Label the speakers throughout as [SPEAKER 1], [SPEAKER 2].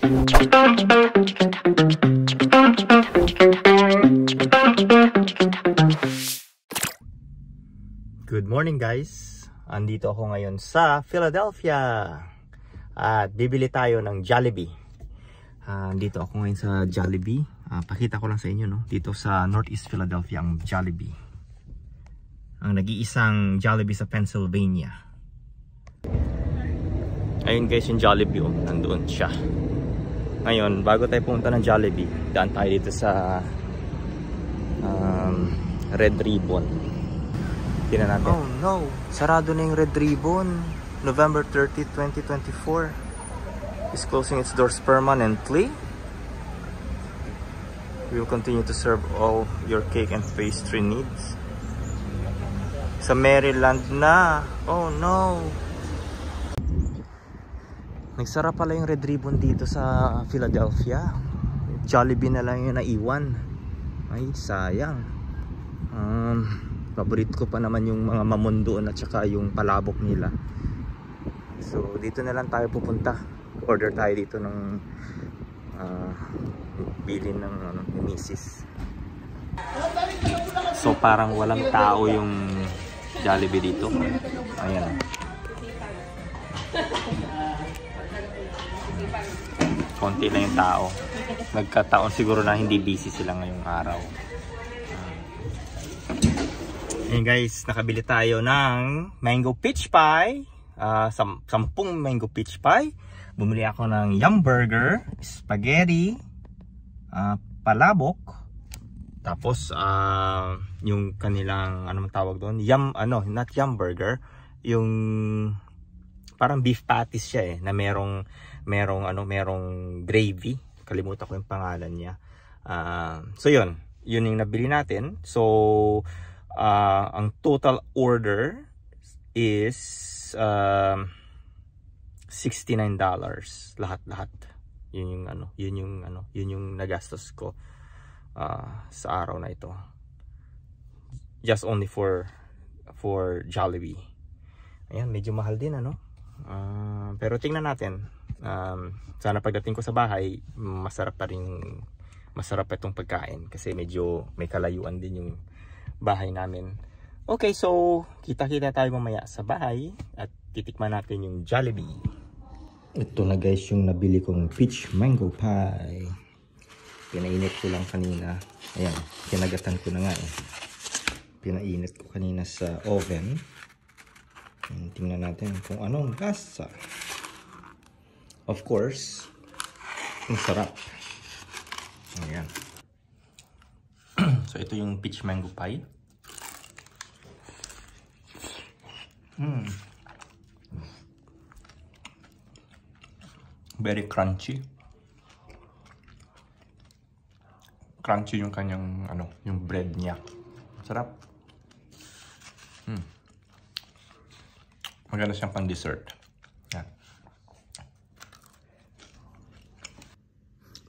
[SPEAKER 1] Good morning guys! Andito ako ngayon sa Philadelphia at bibili tayo ng Jollibee. Andito ako ngayon sa Jollibee. Pakita ko lang sa inyo, no? Dito sa Northeast Philadelphia ang Jollibee. Ang nag-iisang Jollibee sa Pennsylvania. Ayun guys yung Jollibee, oh. Nandoon siya. Ngayon, bago tayo pumunta ng Jollibee, daan tayo dito sa Red Ribbon. Tingnan natin. Oh no, sarado na yung Red Ribbon. November 30, 2024 is closing its doors permanently. We will continue to serve all your cake and pastry needs. Sa Maryland na. Oh no. Nagsara pala yung Red Ribbon dito sa Philadelphia. Jollibee na lang yung naiwan. Ay, sayang. Paborito ko pa naman yung mga mamon doon at saka yung palabok nila. So dito na lang tayo pupunta. Order tayo dito ng bilin ng ni Mrs. So parang walang tao yung Jollibee dito. Ayan. Konti lang yung tao. Nagkataon siguro na hindi busy sila ngayong araw. Ayan guys, nakabili tayo ng mango peach pie. 10 mango peach pie. Bumili ako ng yum burger, spaghetti, palabok. Tapos yung kanilang anong tawag doon? Not yum burger, yung parang beef patties siya na merong gravy. Kalimutan ko yung pangalan niya. So yun yung nabili natin. So ang total order is $69 lahat. Yun yung nagastos ko sa araw na ito. Just only for Jollibee. Ayan, medyo mahal din pero tingnan natin. Sana pagdating ko sa bahay, masarap itong pagkain kasi medyo may kalayuan din yung bahay namin. Okay, so kita-kita tayo mamaya sa bahay at titikman natin yung Jollibee. Ito na guys yung nabili kong peach mango pie. Pinainit ko lang kanina. Ayan, kinagatan ko na nga Pinainit ko kanina sa oven. Tingnan natin kung anong lasa. Of course, masarap. Ayan. So ito yung peach mango pie. Very crunchy. Crunchy yung kanyang yung bread niya. Sarap. Maganda siyang pang dessert. Yan.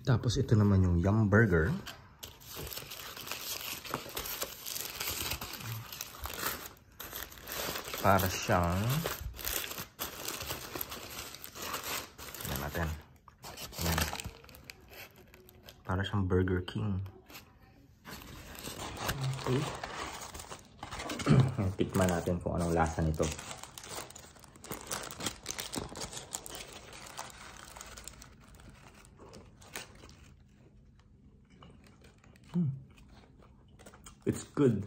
[SPEAKER 1] Tapos ito naman yung yum burger. Para siyang yan natin. Yan. Para siyang Burger King. Okay. Tikman natin kung anong lasa nito. It's good.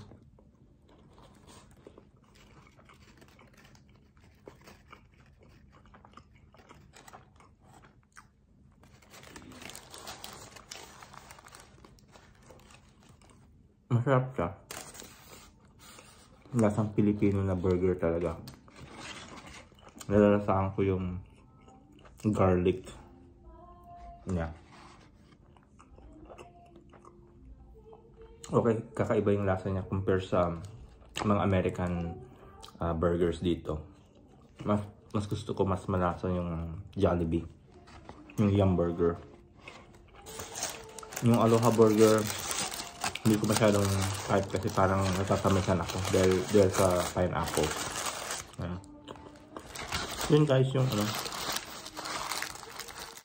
[SPEAKER 1] Masarap siya. Lasang Pilipino na burger talaga. Nalalasahan ko yung garlic niya. Okay, kakaiba yung lasa niya compare sa mga American burgers dito. Mas gusto ko mas malasa yung Jollibee. Yung yum burger. Yung Aloha burger, hindi ko masyadong type kasi parang natatamisan ako dahil sa pineapple. Yun guys yung